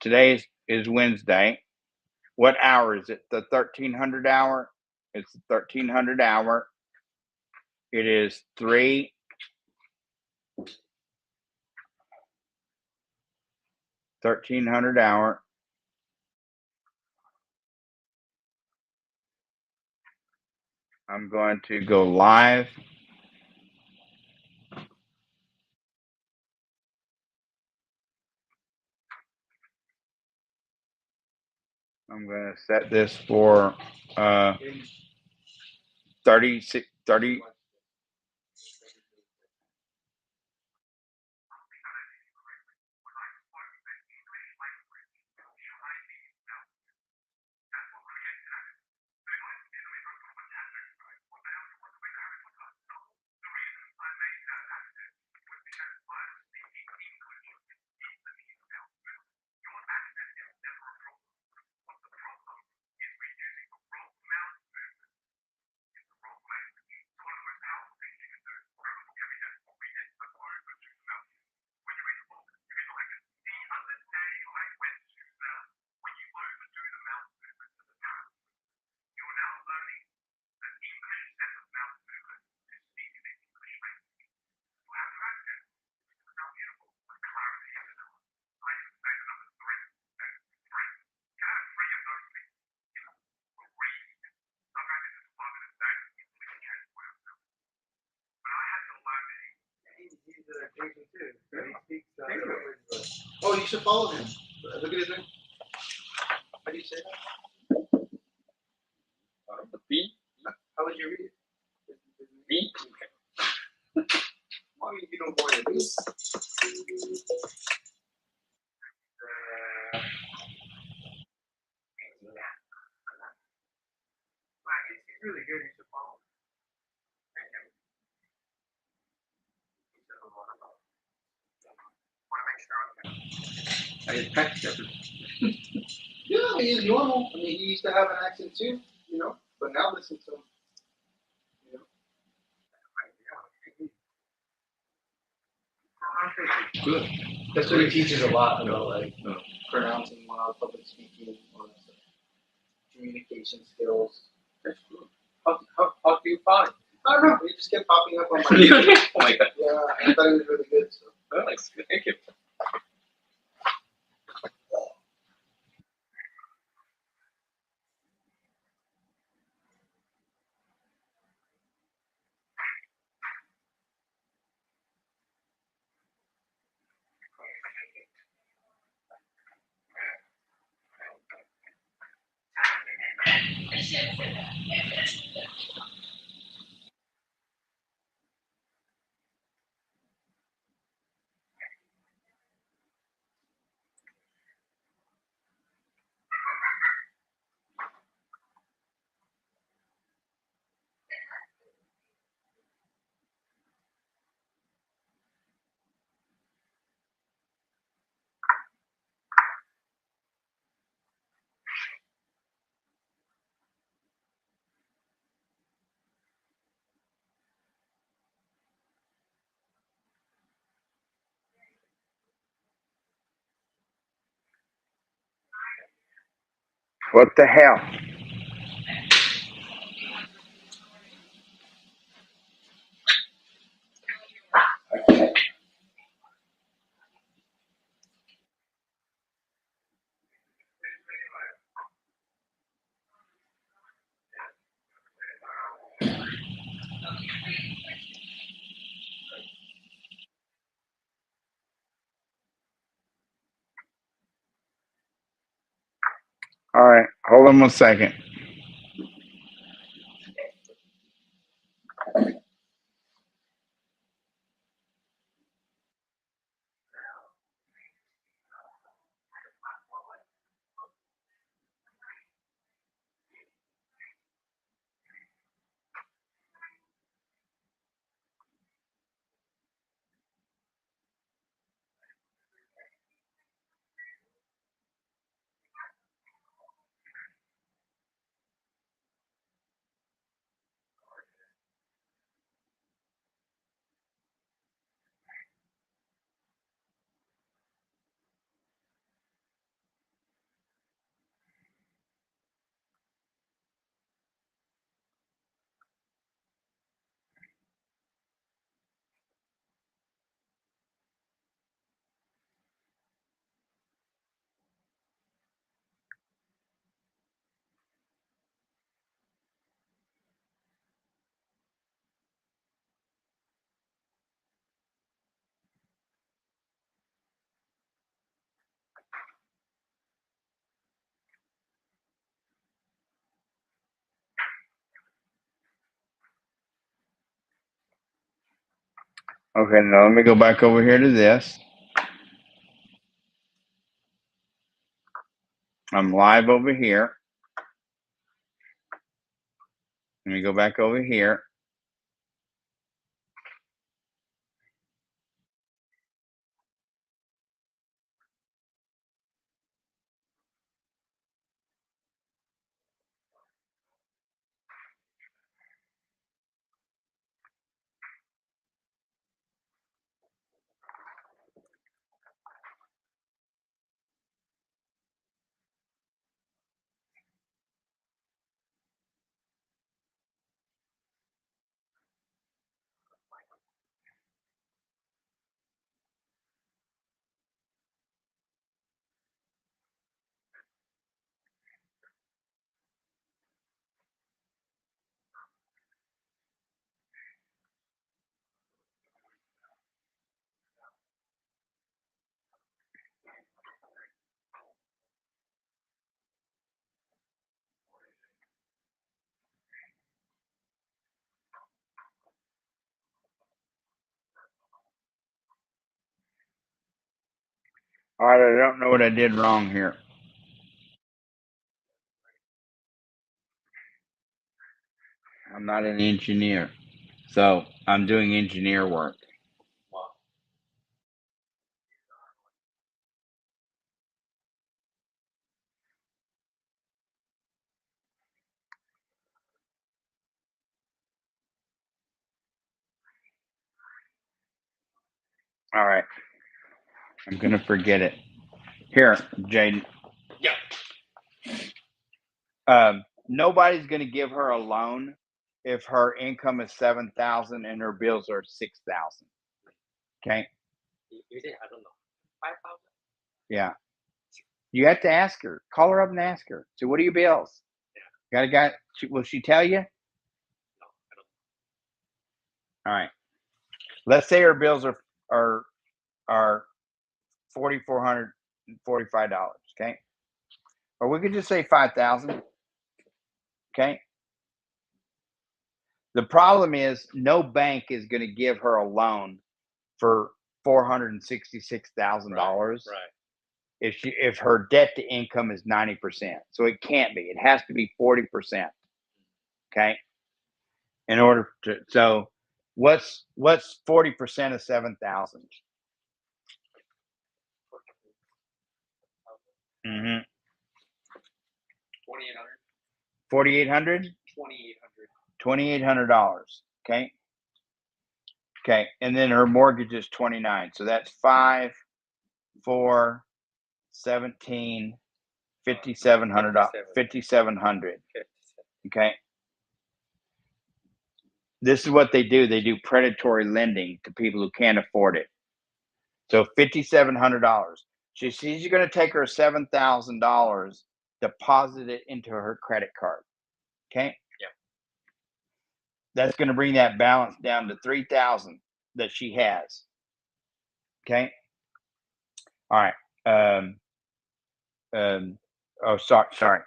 today is Wednesday. What hour is it? The 1300 hour? It's the 1300 hour. It is 1300 hour. I'm going to go live. I'm going to set this for 30. Oh, you should follow him. Look at his name. How do you say that? The B. How would you read it? B. Why would you know more than me? He's really good. You should follow him. I had practice after. Yeah, he's normal. I mean, he used to have an accent too, you know. But now listen to him. You know. Good. That's what he teaches a lot about, like pronouncing well, public speaking, all that stuff. Communication skills. That's good. How do you find? I don't know. He just kept popping up on my. Oh my god. Yeah, I thought it was really good. So. Oh, thanks. Thank you. What the hell? All right, hold on 1 second. Okay, now let me go back over here to this. I'm live over here. Let me go back over here. All right, I don't know what I did wrong here. I'm not an engineer, so I'm doing engineer work. All right, I'm gonna forget it. Here, Jaden. Yeah. Nobody's gonna give her a loan if her income is 7,000 and her bills are 6,000. Okay. You say I don't know. 5,000. Yeah. You have to ask her. Call her up and ask her. So, what are your bills? Yeah. Got a guy? Will she tell you? No, I don't. All right. Let's say her bills are $4,445. Okay. Or we could just say 5,000. Okay. The problem is no bank is going to give her a loan for $466,000 Right. if her debt to income is 90%. So it can't be. It has to be 40%. Okay. In order to, so what's 40% of 7,000? Mm-hmm. 2,800. 4,800? 2,800. $2,800. Okay. Okay. And then her mortgage is 29. So that's 5, 4, 17, $5,700. 5,700. Okay. This is what they do. They do predatory lending to people who can't afford it. So $5,700. She's going to take her $7,000, deposit it into her credit card. Okay. Yeah. That's going to bring that balance down to 3,000 that she has. Okay. All right. Oh, sorry.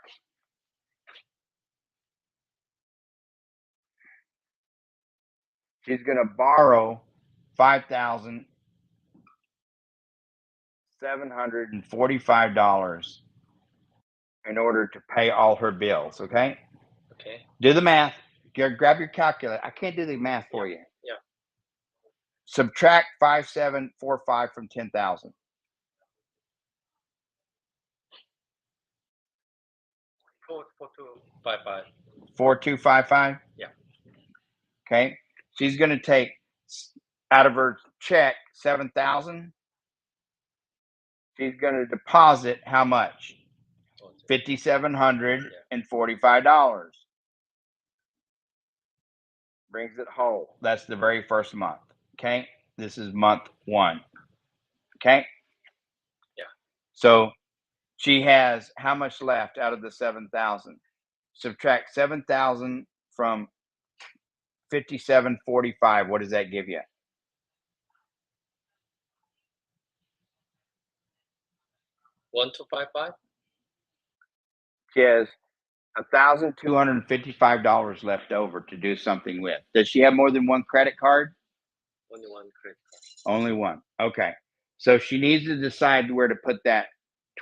She's going to borrow $5,745 in order to pay all her bills. Okay. Okay. Do the math. Grab your calculator. I can't do the math for you. Yeah. Subtract 5,745 from 10,000. 4,255. 4,255. Yeah. Okay. She's going to take out of her check 7,000. She's going to deposit how much? $5,745. Brings it whole. That's the very first month. Okay. This is month 1. Okay. Yeah. So she has how much left out of the 7,000? Subtract 7,000 from 5,745. What does that give you? 1,255. She has $1,255 left over to do something with. Does she have more than one credit card? Only one credit card. Only one. Okay. So she needs to decide where to put that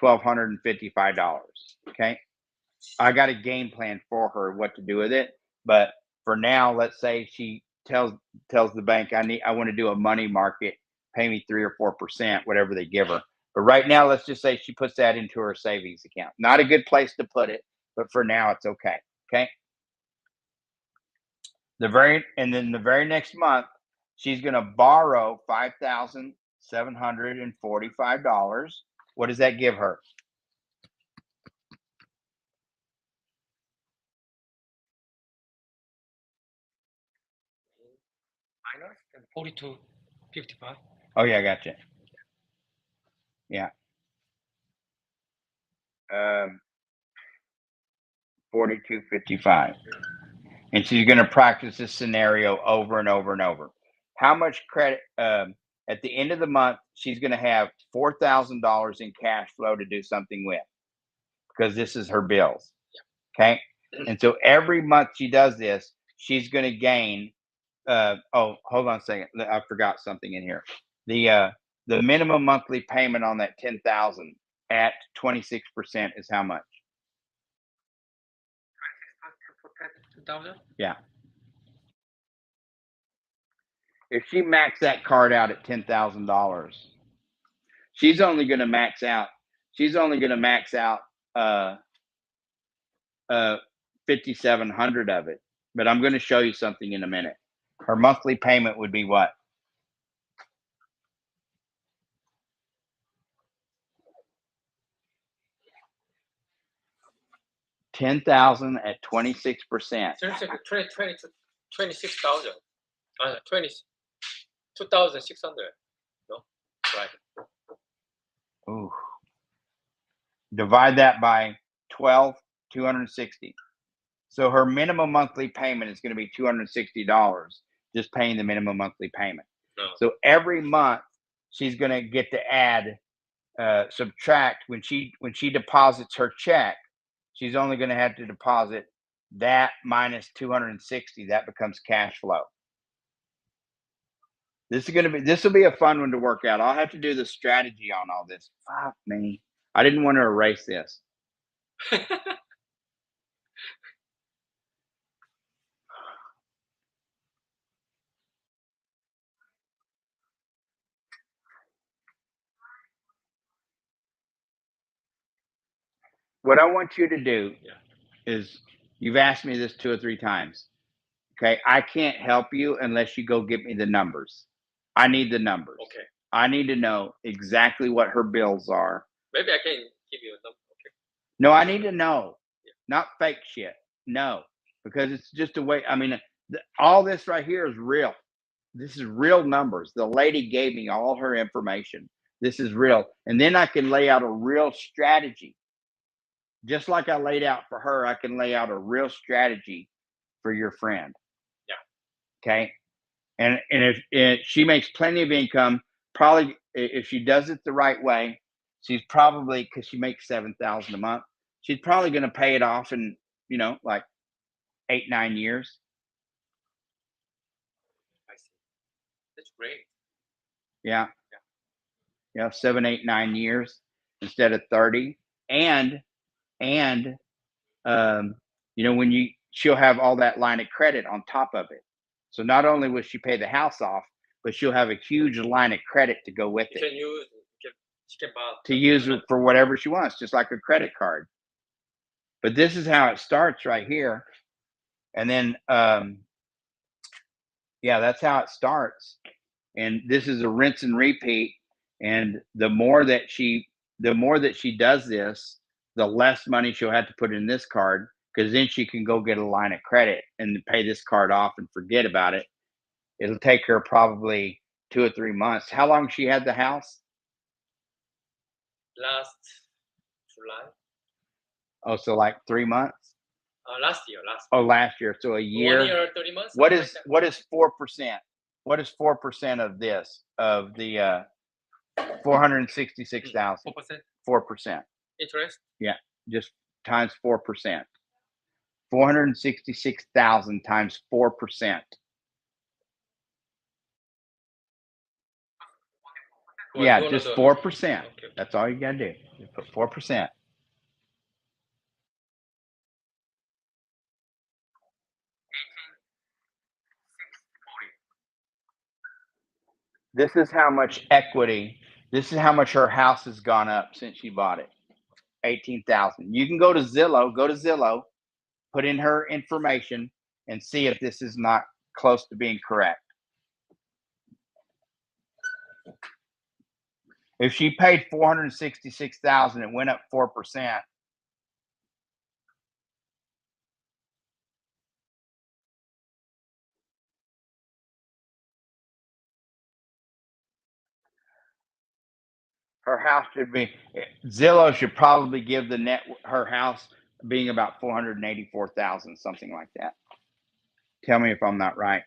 $1,255. Okay. I got a game plan for her what to do with it. But for now, let's say she tells the bank, I want to do a money market, pay me 3 or 4%, whatever they give her. But right now, let's just say she puts that into her savings account. Not a good place to put it, but for now it's okay. Okay. The very next month, she's going to borrow $5,745. What does that give her? Minus and 42.55. Oh yeah, I got you. Yeah. 42.55. And she's going to practice this scenario over and over and over. How much credit at the end of the month she's going to have $4,000 in cash flow to do something with, because this is her bills. Okay. And so every month she does this, she's going to gain oh, hold on a second. I forgot something in here. The minimum monthly payment on that 10,000 at 26% is how much? 2,000. Yeah. If she maxed that card out at $10,000, she's only going to max out. She's only going to max out 5,700 of it. But I'm going to show you something in a minute. Her monthly payment would be what? $10,000 at 26%. 26,000. 2,600. No, right. Ooh. Divide that by 12, 260. So her minimum monthly payment is going to be $260, just paying the minimum monthly payment. No. So every month she's going to get to add, subtract. When she deposits her check, she's only going to have to deposit that minus 260. That becomes cash flow. This will be a fun one to work out. I'll have to do the strategy on all this. Fuck me. I didn't want to erase this. What I want you to do is, you've asked me this 2 or 3 times. Okay. I can't help you unless you go get me the numbers. I need the numbers. Okay. I need to know exactly what her bills are. Maybe I can give you a number. Okay. No, I need to know, not fake shit. No, because it's just a way. I mean, all this right here is real. This is real numbers. The lady gave me all her information. This is real. And then I can lay out a real strategy. Just like I laid out for her, I can lay out a real strategy for your friend. Yeah. Okay. And if she makes plenty of income, probably if she does it the right way, she's probably, because she makes $7,000 a month, she's probably going to pay it off in, like 8-9 years. I see. That's great. Yeah. 7, 8, 9 years instead of 30. And when she'll have all that line of credit on top of it. So not only will she pay the house off, but she'll have a huge line of credit to go with it. She can buy to use it for whatever she wants, just like a credit card. But this is how it starts right here. And then, that's how it starts. And this is a rinse and repeat. And the more that she does this, the less money she'll have to put in this card, because then she can go get a line of credit and pay this card off and forget about it. It'll take her probably 2 or 3 months. How long she had the house? last July. Oh, so like 3 months? Last year. Oh, last year. So a year. 1 year, 30 months. What is 4%? What is 4% of this, of the 466,000? 4% 4%. interest. Yeah, just times 4%. 466,000 times 4%. Yeah, no, just no, 4%. Okay. That's all you gotta do. You put 4%. This is how much equity. This is how much her house has gone up since she bought it. 18,000. You can go to Zillow. Go to Zillow. Put in her information and see if this is not close to being correct. If she paid 466,000, it went up 4%. Her house should be. Zillow should probably give the net her house being about 484,000, something like that. Tell me if I'm not right.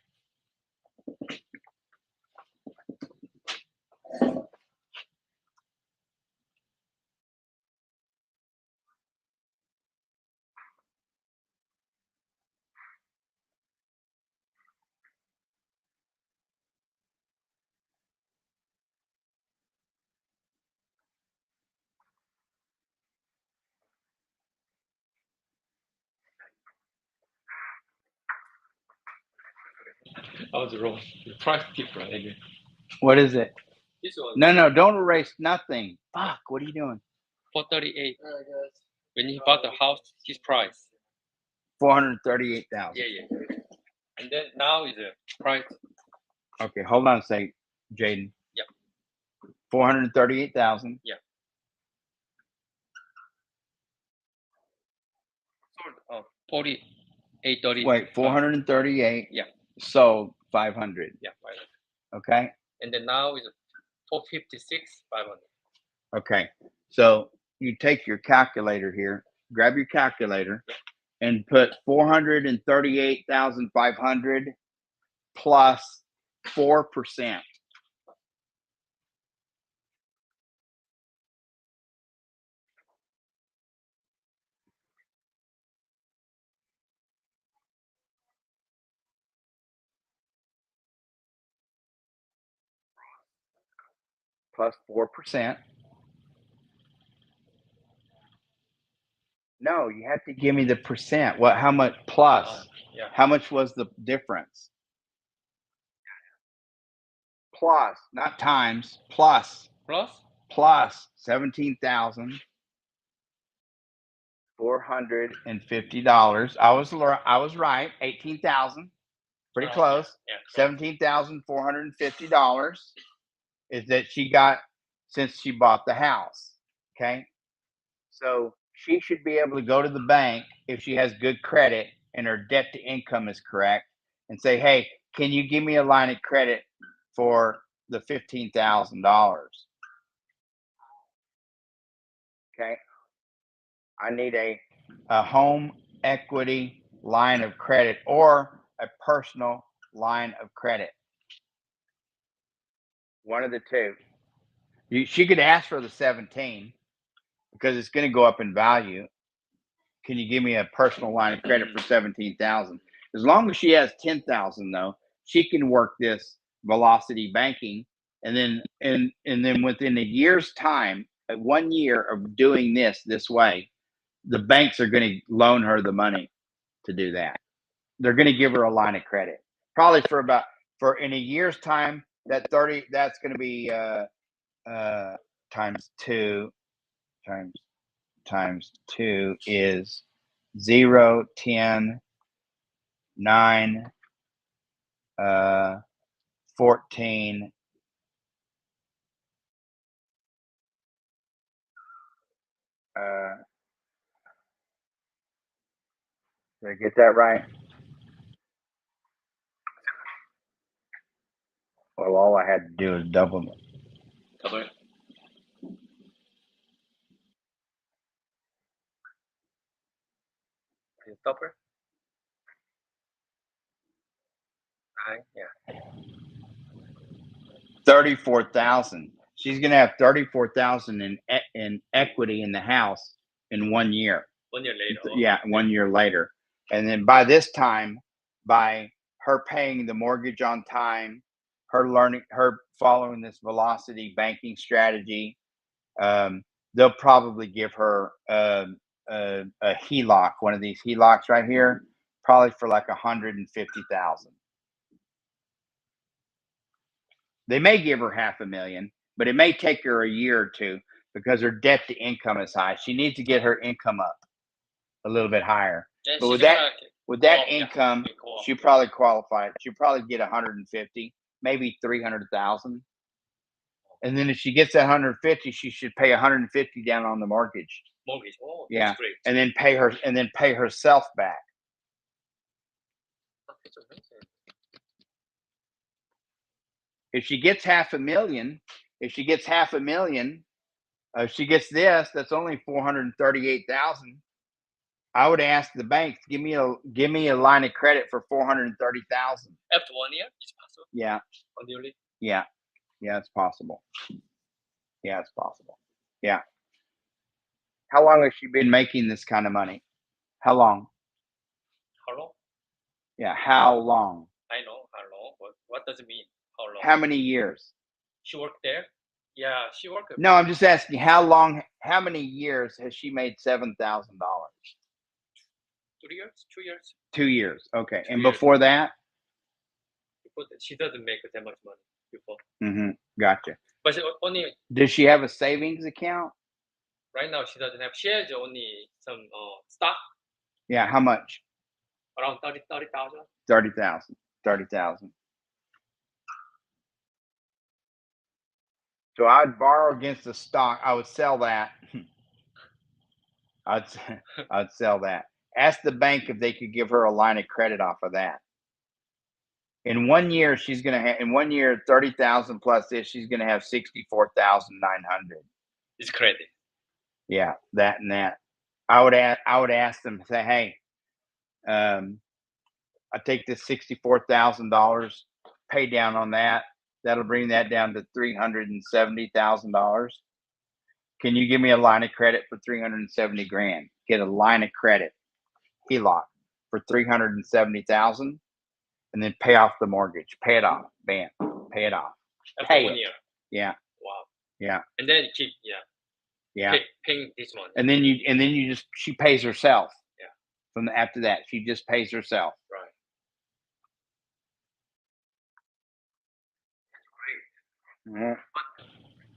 I was wrong. The price different again. What is it? This one. No, don't erase nothing. Fuck, what are you doing? 438. Alright, guys. When he bought the house, his price. 438,000. Yeah. And then now is the price. Okay, hold on a second, Jaden. Yeah. 438,000. Yeah. Sold 48, 30. Wait, 438. Yeah. Sold 500. Yeah, 500. Okay. And then now is 456, 500. Okay. So you take your calculator here, grab your calculator, and put 438,500 plus 4%. Plus 4%. No, you have to give me the percent. What? How much plus? Yeah. How much was the difference? Plus, not times. Plus. Plus 17,450. I was right. 18,000. Pretty close. Yeah. $17,450 is that she got since she bought the house. Okay. So she should be able to go to the bank if she has good credit and her debt to income is correct and say, hey, can you give me a line of credit for the $15,000? Okay. I need a home equity line of credit or a personal line of credit. One of the two. She could ask for the 17 because it's going to go up in value. Can you give me a personal line of credit for 17,000? As long as she has 10,000 though, she can work this velocity banking and then within a year's time, 1 year of doing this way, the banks are going to loan her the money to do that. They're going to give her a line of credit. Probably for in a year's time, that's going to be times 2 times 2 is 0, 10, 9, 14. Did I get that right? Well, all I had to do is double it. Double. Stopper. Yeah. 34,000. She's going to have 34,000 in equity in the house in 1 year. 1 year later. Yeah, 1 year later. And then by this time, by her paying the mortgage on time, her following this velocity banking strategy. They'll probably give her a HELOC, one of these HELOCs right here, probably for like $150,000. They may give her $500,000, but it may take her a year or two because her debt to income is high. She needs to get her income up a little bit higher. Yeah, But she's with that yeah, income, cool. she probably qualified. She'll probably get 150, maybe 300,000. And then if she gets that 150, she should pay 150 down on the mortgage. Mortgage. Oh, Yeah. that's great. And then pay herself back. That's amazing. If she gets $500,000, if she gets this, that's only 438,000. I would ask the bank, give me a line of credit for 430,000. After 1 year, it's possible. Yeah. Annually. Yeah. Yeah, it's possible. Yeah, it's possible. Yeah. How long has she been making this kind of money? How long? How long? Yeah, how long? I know how long. What does it mean? How long? How many years? She worked there? Yeah, she worked. No, I'm just asking how many years has she made $7,000? 3 years? 2 years? 2 years. Okay. 2 And years. before that? Before that, she doesn't make that much money before. Mm-hmm. Gotcha. But only Does she have a savings account? right now she doesn't have. She has only some stock. Yeah, how much? Around 30,000. 30,000. 30,000. So I'd borrow against the stock. I would sell that. I'd sell that. Ask the bank if they could give her a line of credit off of that. In 1 year, she's gonna have 30,000 plus this. She's gonna have 64,900. It's credit. Yeah, that and that. I would ask them, say, hey, I take this $64,000, pay down on that. That'll bring that down to $370,000. Can you give me a line of credit for 370 grand? Get a line of credit, HELOC, for 370,000, and then pay off the mortgage. Pay it off. Bam. Pay it off. After Pay 1 it. year. Yeah. Wow. Yeah. And then keep paying this money. And then she pays herself. Yeah. After that, she just pays herself. Right. Great. Yeah.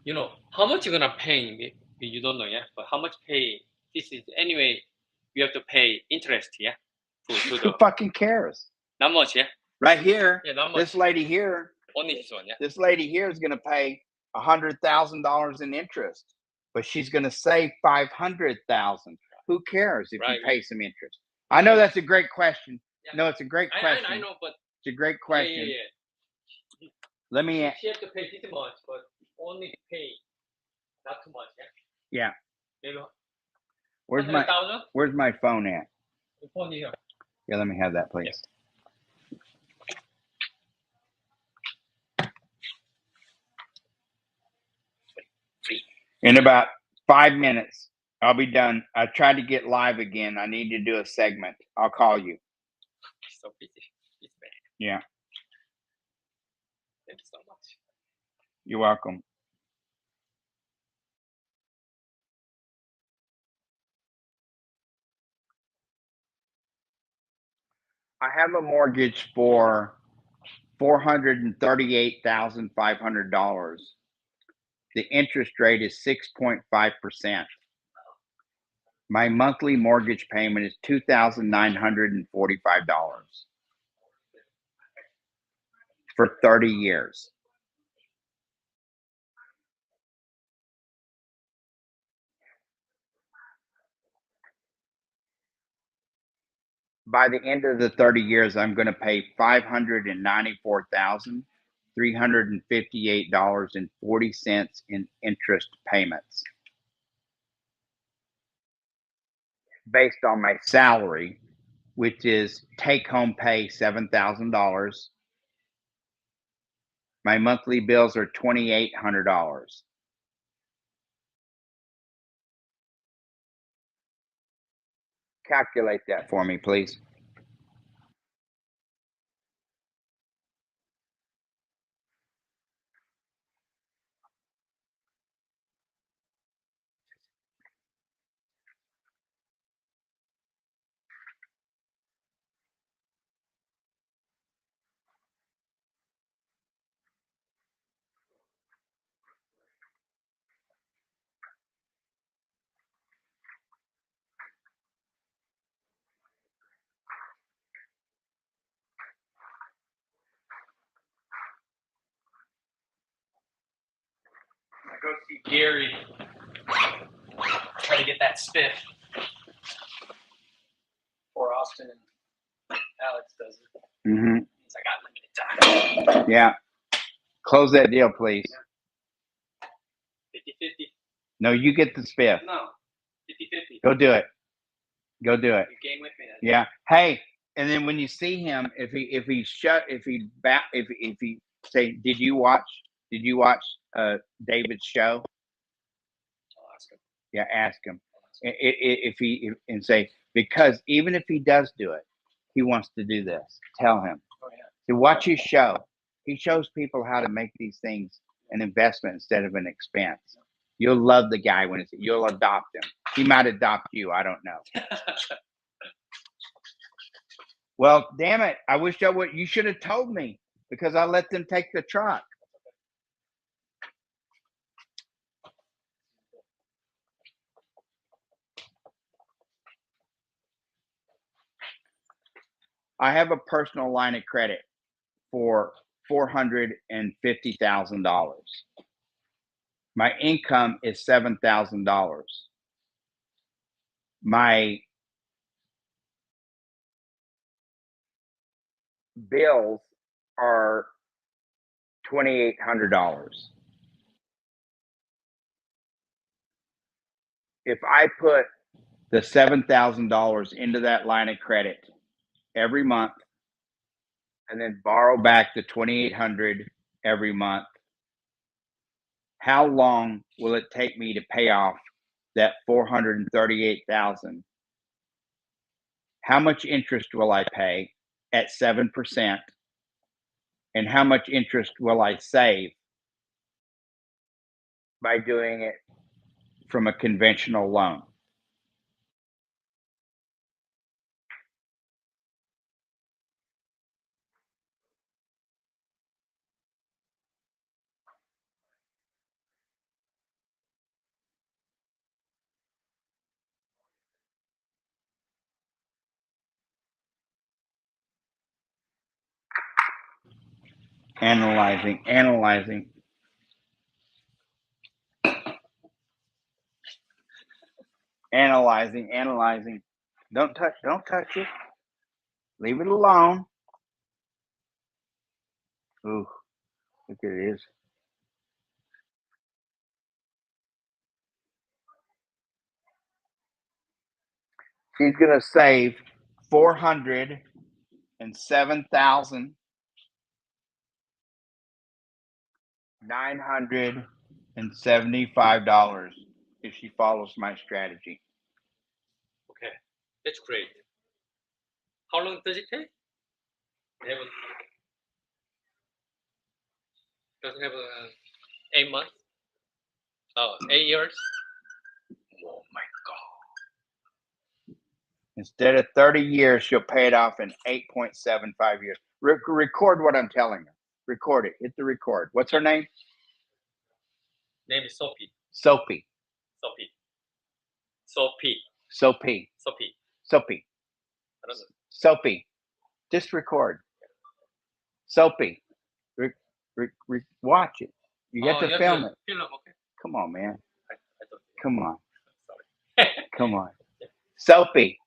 You know how much you're gonna pay? You don't know yet, but how much pay? This is anyway. You have to pay interest, yeah. Who fucking cares? Not much, yeah. Right here, Yeah, not much. this lady here. Only this one, yeah. This lady here is going to pay $100,000 in interest, but she's going to save $500,000. Who cares if you pay some interest? I know that's a great question. Yeah. No, it's a great question. I know, but it's a great question. Yeah. Let me. She have to pay this much, but only pay not too much, yeah. Yeah. Maybe. Where's my phone at? The phone here. Yeah, let me have that, please. Yeah. In about 5 minutes, I'll be done. I tried to get live again. I need to do a segment. I'll call you. So busy. It's bad. Yeah. Thank you so much. You're welcome. I have a mortgage for $438,500. The interest rate is 6.5%. My monthly mortgage payment is $2,945 for 30 years. By the end of the 30 years, I'm going to pay $594,358.40 in interest payments. Based on my salary, which is take-home pay $7,000. My monthly bills are $2,800. Calculate that for me, please. see Gary try to get that spiff. Or Austin and Alex does it. Mm-hmm. He's like, I got limited time. Yeah. Close that deal, please. 50-50. No, you get the spiff. No, 50-50. Go do it. Go do it. You game with me. Yeah. Hey, and then when you see him, if he say, did you watch David's show? I'll ask him. Yeah, ask him. And say, because even if he does do it, he wants to do this. Tell him. Oh yeah. So watch his show. He shows people how to make these things an investment instead of an expense. You'll love the guy when you'll adopt him. He might adopt you. I don't know. Well, damn it. I wish you should have told me because I let them take the truck. I have a personal line of credit for $450,000. My income is $7,000. My bills are $2,800. If I put the $7,000 into that line of credit every month and then borrow back the $2,800 every month, how long will it take me to pay off that $438,000? How much interest will I pay at 7%? And how much interest will I save by doing it from a conventional loan? Analyzing. Don't touch it. Leave it alone. Ooh, look at it is. She's gonna save $407,975 if she follows my strategy. Okay, that's great. How long does it take? Does it have 8 months? Oh, 8 years? Oh my God. Instead of 30 years, she'll pay it off in 8.75 years. Record what I'm telling her. Record it. Hit the record. What's her name? Name is Sophie. Sophie. I don't know. Sophie. Just record. Sophie. Watch it. You get to film it. Film, okay. Come on, man. I Come on. Sorry. Come on. Sophie,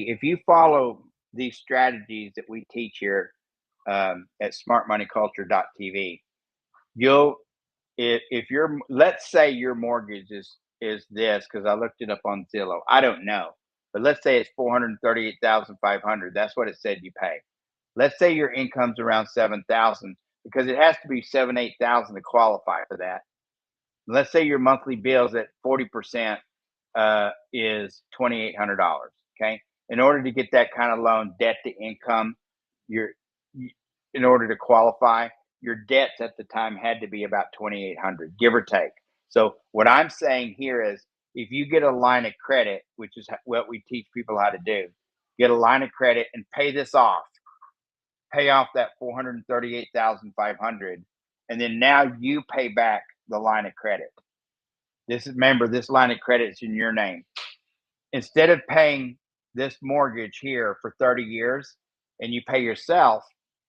if you follow these strategies that we teach here at smartmoneyculture.tv, if you're, let's say your mortgage is this, because I looked it up on Zillow. I don't know, but let's say it's $438,500. That's what it said you pay. Let's say your income's around $7,000 because it has to be $8,000 to qualify for that. Let's say your monthly bills at 40% is $2,800. Okay, in order to get that kind of loan, debt to income, in order to qualify, your debts at the time had to be about $2,800, give or take. So what I'm saying here is, if you get a line of credit, which is what we teach people how to do, get a line of credit and pay this off. Pay off that $438,500, and then now you pay back the line of credit. Remember, this line of credit is in your name. Instead of paying this mortgage here for 30 years and you pay yourself,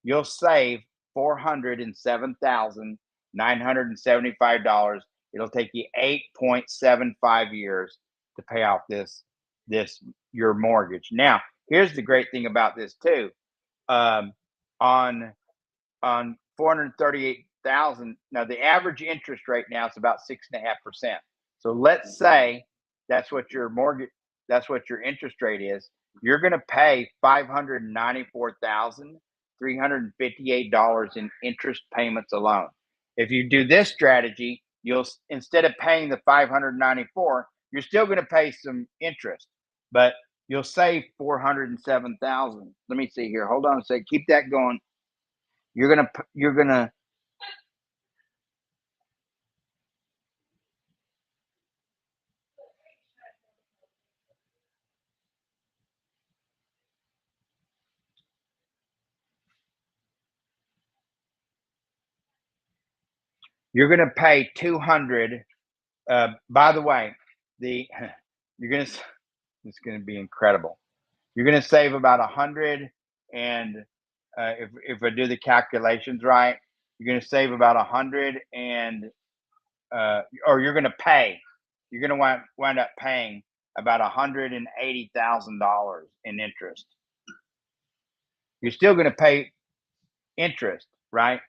you'll save $407,000 $975. It'll take you 8.75 years to pay off your mortgage. Now, here's the great thing about this too. On 438,000. Now the average interest rate now is about 6.5%. So let's say that's what your interest rate is. You're going to pay $594,358 in interest payments alone. If you do this strategy, you'll, instead of paying the 594, you're still going to pay some interest, but you'll save 407,000. Let me see here. Hold on a second. Keep that going. You're gonna pay 200. By the way, it's gonna be incredible. You're gonna save about 100, and if I do the calculations right, you're gonna save about 100, and or you're gonna wind up paying about $180,000 in interest. You're still gonna pay interest, right?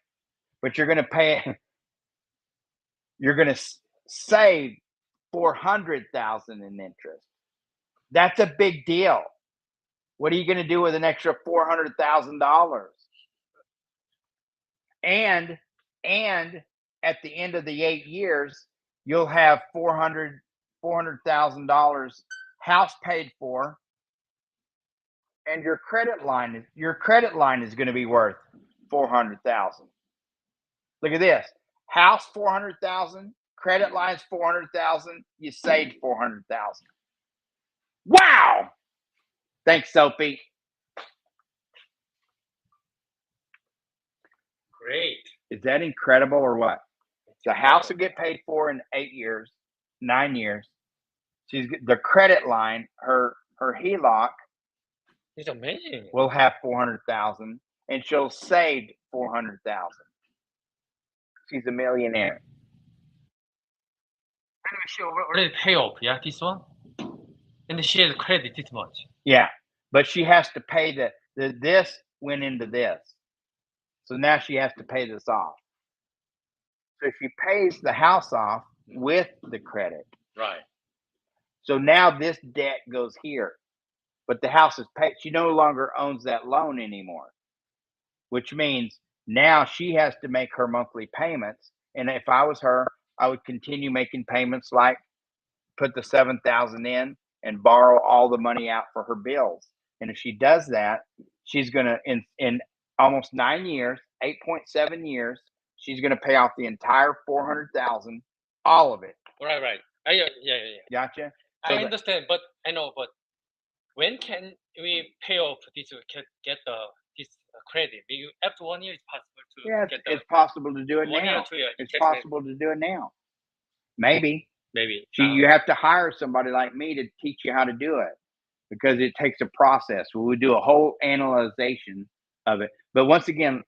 But you're gonna save 400,000 in interest. That's a big deal. What are you going to do with an extra $400,000? And at the end of the 8 years, you'll have $400,000 house paid for, and your credit line is going to be worth 400,000. Look at this: house 400,000, credit lines 400,000. You saved 400,000. Wow! Thanks, Sophie. Great. Is that incredible or what? The house will get paid for in 8 years, 9 years. The credit line, her HELOC, It's amazing. will have 400,000, and she'll save 400,000. She's a millionaire. Anyway, she already pay off, yeah, this one, and she has credit this much. Yeah, but she has to pay this went into this, so now she has to pay this off. So she pays the house off with the credit. Right. So now this debt goes here, but the house is paid. She no longer owns that loan anymore, which means now she has to make her monthly payments. And if I was her, I would continue making payments, like put the 7,000 in and borrow all the money out for her bills. And if she does that, she's going to, in almost 9 years, 8.7 years, she's going to pay off the entire 400,000, all of it. Right. Yeah. Gotcha. I understand, but I know. But when can we pay off this? Get this credit? After 1 year, it's possible to. Yeah, get it's possible to do it 1 year, now. 2 years. It's possible to do it now. Maybe. You have to hire somebody like me to teach you how to do it, because it takes a process. We would do a whole analyzation of it. But once again,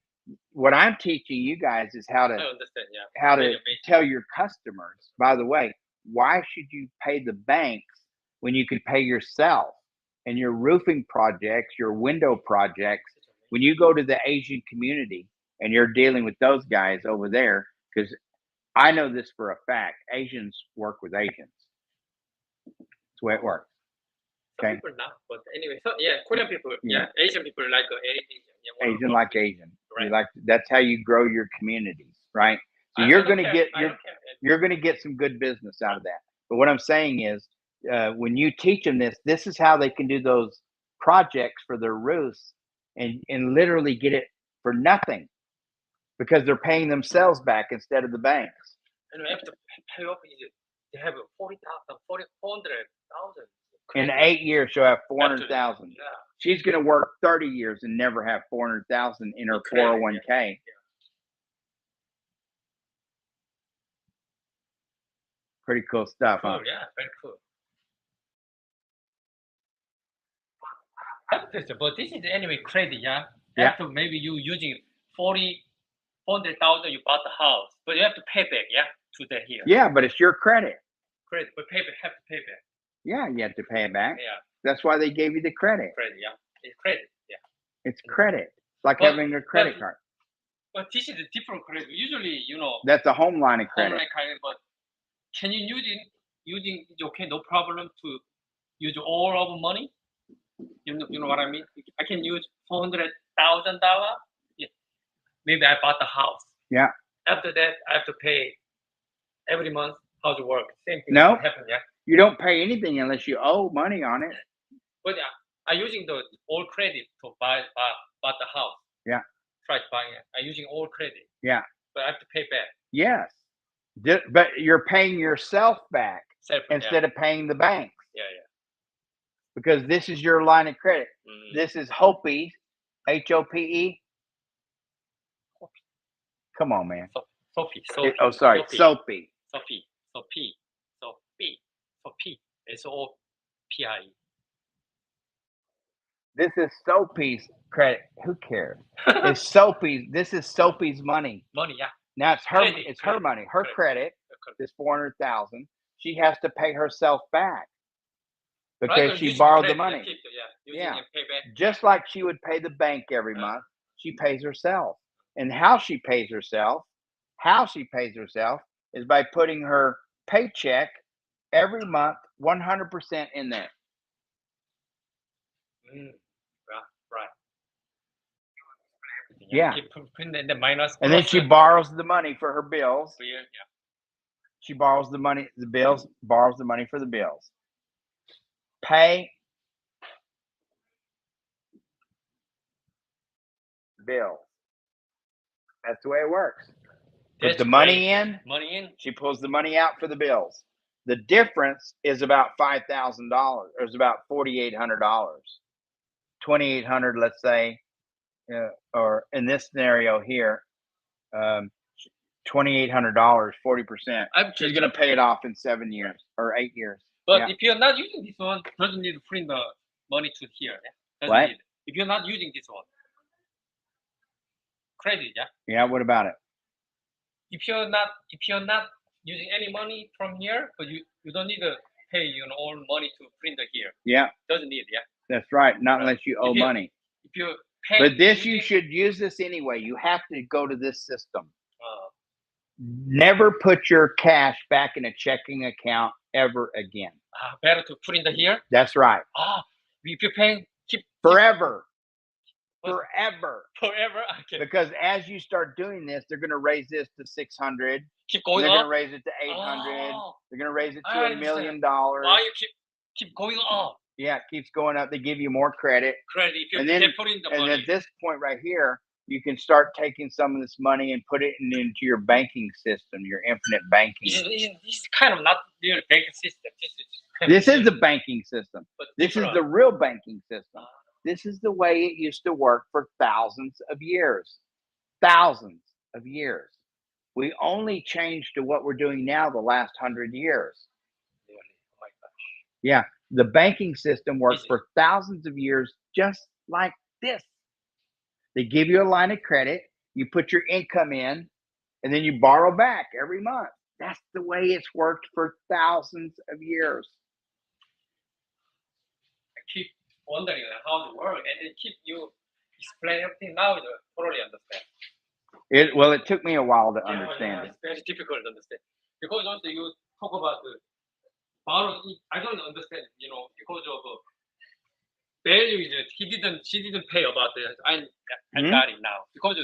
what I'm teaching you guys is how to understand, yeah. how to tell your customers, by the way, why should you pay the banks when you could pay yourself and your roofing projects, your window projects, when you go to the Asian community and you're dealing with those guys over there, because I know this for a fact. Asians work with Asians. That's the way it works. Some people not, but anyway, so yeah, Korean people, Asian people like Asian. Asian like Asian. Right. That's how you grow your communities, right? So you're going to get some good business out of that. But what I'm saying is, when you teach them this is how they can do those projects for their roofs and literally get it for nothing, because they're paying themselves back instead of the banks. And we have to pay off. They have 400,000. In 8 years, she'll have 400,000. Yeah. She's going to work 30 years and never have 400,000 in her 401k. Yeah. Pretty cool stuff, huh? Yeah, very cool. But this is anyway credit, yeah. Yeah. After maybe you using 40 400,000 you bought the house, but you have to pay back, yeah, to the here. Yeah, but it's your credit. Credit, but pay back, have to pay back. Yeah, you have to pay it back. Yeah, That's why they gave you the credit. credit, yeah, it's credit, yeah. It's credit. It's like Well, having a credit that's- card. But this is a different credit. Usually, you know, That's a home line of home credit. like credit, but can you using it's okay, no problem to use all of money? You know what I mean? I can use $400,000. Yeah. Maybe I bought the house. Yeah. After that, I have to pay every month. How's it work? Same thing No. happen, yeah. You don't pay anything unless you owe money on it. But I'm using the all credit to buy the house. Yeah. Try to buy it. I'm using all credit. Yeah. But I have to pay back. Yes. But you're paying yourself back Separate, instead of paying the bank. Yeah. Because this is your line of credit. Mm. This is Hope, Hope. Come on, man. Sophie. Oh, sorry. Soapy. Sophie. SOPIE. This is Soapy's credit. Who cares? It's Soapy's. This is Soapy's money. Money, yeah. Now it's her. Credit, It's her money. Her credit. Credit. This 400,000. She has to pay herself back because Right, she using borrowed the credit, money. Using Yeah. and pay back. Just like she would pay the bank every month, she pays herself. And how she pays herself is by putting her paycheck every month 100% in there. Right. Yeah. Keep putting in the minus. And then she borrows the money for her bills. Yeah. She borrows the money, borrows the money for the bills. Pay bills. That's the way it works. Put the money in. She pulls the money out for the bills. The difference is about $5,000, or it's about $4,800, $2,800, let's say, or in this scenario here, $2,800, 40%. She's going to pay it off in 7 years or 8 years. But if you're not using this one, doesn't need to bring the money to here. Yeah? What? If you're not using this one, credit, yeah. Yeah. What about it? If you're not using any money from here, but you don't need to pay all money to print it here. Yeah. Doesn't need, yeah. That's right. Not unless you owe money. If you pay, but this you should use this anyway. You have to go to this system. Never put your cash back in a checking account ever again. Better to put in the here. That's right. If you're paying, keep forever. Forever. Okay. Because as you start doing this, they're going to raise this to 600. Keep going they're up. They're going to raise it to 800. They're going to raise it to $1 million. Why you keep going up? Yeah, it keeps going up. They give you more credit. If you put in the money. And at this point right here, you can start taking some of this money and put it into your banking system, your infinite banking. This is kind of not real banking system. This is the banking system. But this is the real banking system. This is the way it used to work for thousands of years. Thousands of years. We only changed to what we're doing now the last 100 years. Really? Oh my gosh. Yeah. The banking system worked for thousands of years just like this. They give you a line of credit, you put your income in, and then you borrow back every month. That's the way it's worked for thousands of years. I keep wondering how it works, and then you explain everything now. I totally understand. Well, it took me a while to understand it. It's very difficult to understand because also you talk about the borrow. I don't understand, because of value. She didn't pay about it. I got it now because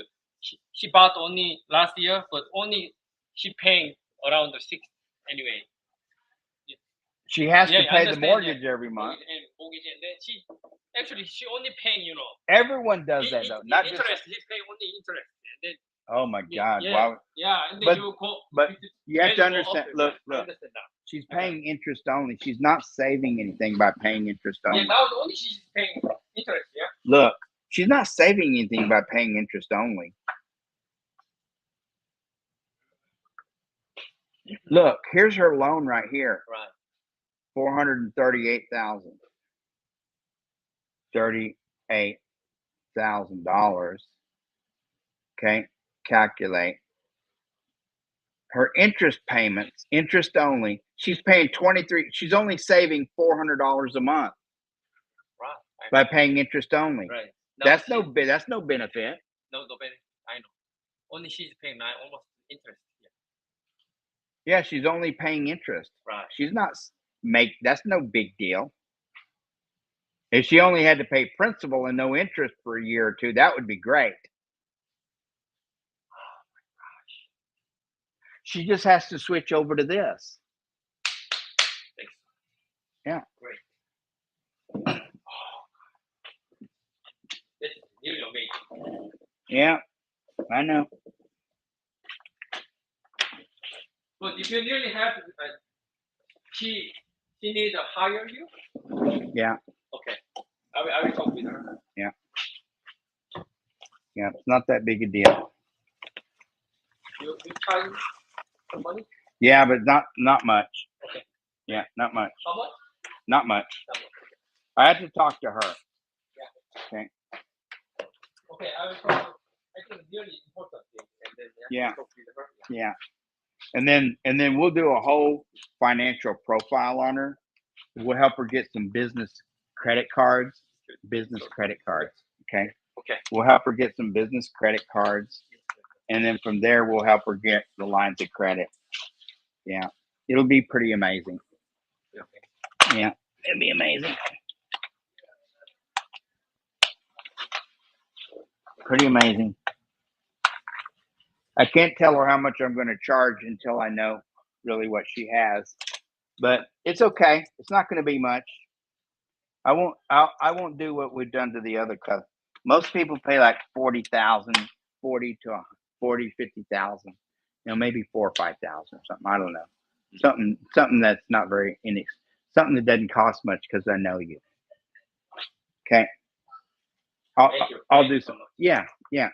she bought only last year, but only she paying around the 6 anyway. She has to pay the mortgage every month. And then she only paying, Everyone does that though, not interest. just. He pay only interest. And then, oh my God! Yeah, wow. Yeah, and then but you have to understand. Look. Understand now. She's paying interest only. She's not saving anything by paying interest only. Yeah, now only she's paying interest. Yeah. Look, she's not saving anything by paying interest only. Look, here's her loan right here. Right. $438,000. $38,000. Okay. calculate her interest payments, interest only. She's paying 23. She's only saving $400 a month Right. by paying interest only. Right. That's no benefit. No benefit. I know. Only she's paying almost interest. Yeah, she's only paying interest. Right. She's not that's no big deal. If she only had to pay principal and no interest for a year or two, that would be great. Oh my gosh. She just has to switch over to this. Thanks. Yeah. Great. Oh. This is really amazing. Yeah, I know. But if you really have, she need to hire you. Yeah. Okay. I will talk with her. Yeah. Yeah, it's not that big a deal. You charge some money? Yeah, but not much. Okay. Yeah, not much. How much? Not much. How much? I had to talk to her. Yeah. Okay. Okay, I will talk. I think really important thing, and then Yeah. talk with her. Yeah. And then we'll do a whole financial profile on her. We'll help her get some business credit cards. Okay. Okay. We'll help her get some business credit cards. And then from there, we'll help her get the lines of credit. Yeah. It'll be pretty amazing. Okay. Yeah. It'll be amazing. Pretty amazing. I can't tell her how much I'm going to charge until I know really what she has, but it's okay. It's not going to be much. I won't do what we've done to the other customers. Most people pay like 40,000, 40 to 40, 50,000, maybe 4 or 5,000 or something. I don't know. Something that's not very something that doesn't cost much because I know you. Okay. I'll do some. Yeah. Yeah.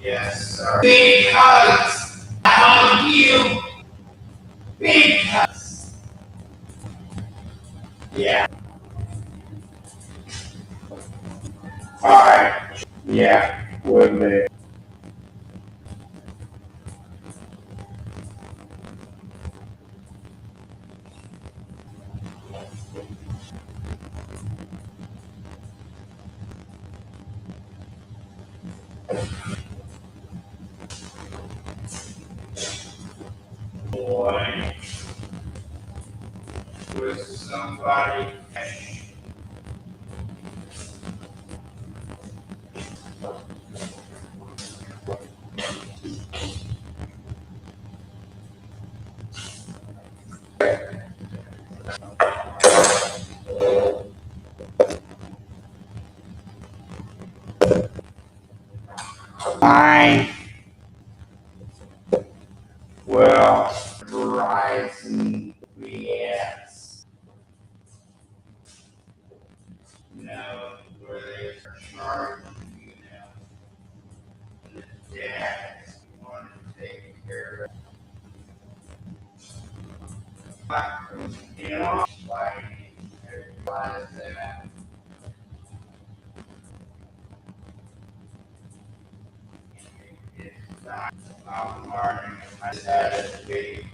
Yes, sir. Because I love you. Because. Yeah. All right. Yeah. With me. Boy. With somebody. Fine. Well, Verizon, yes. No, where they charge you now. Yeah, you want to take care of it. You know, like, realize that. It's not about learning. I just had a big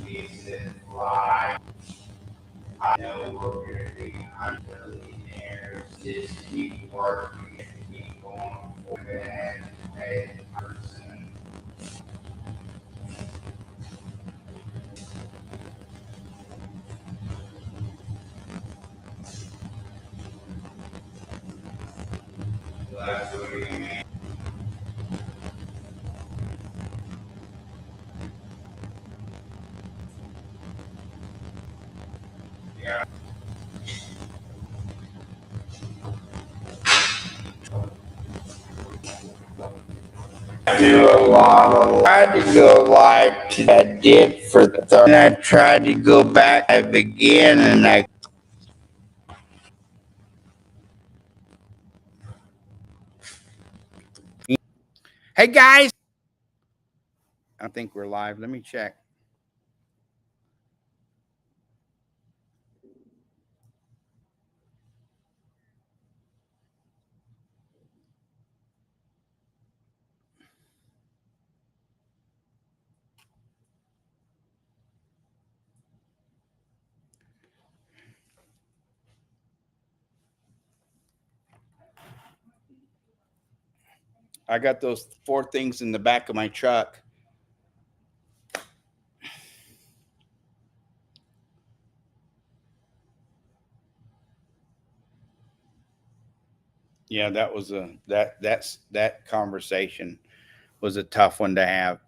he said, fly. I know we're going to be millionaires. Just keep working and keep going for that. Pay the person. So that's what he mean. Yeah. I do a lot of. I tried to go live today. I did for 30. And I tried to go back again, and I. Hey guys. I think we're live. Let me check. I got those 4 things in the back of my truck. Yeah, that was that conversation was a tough one to have.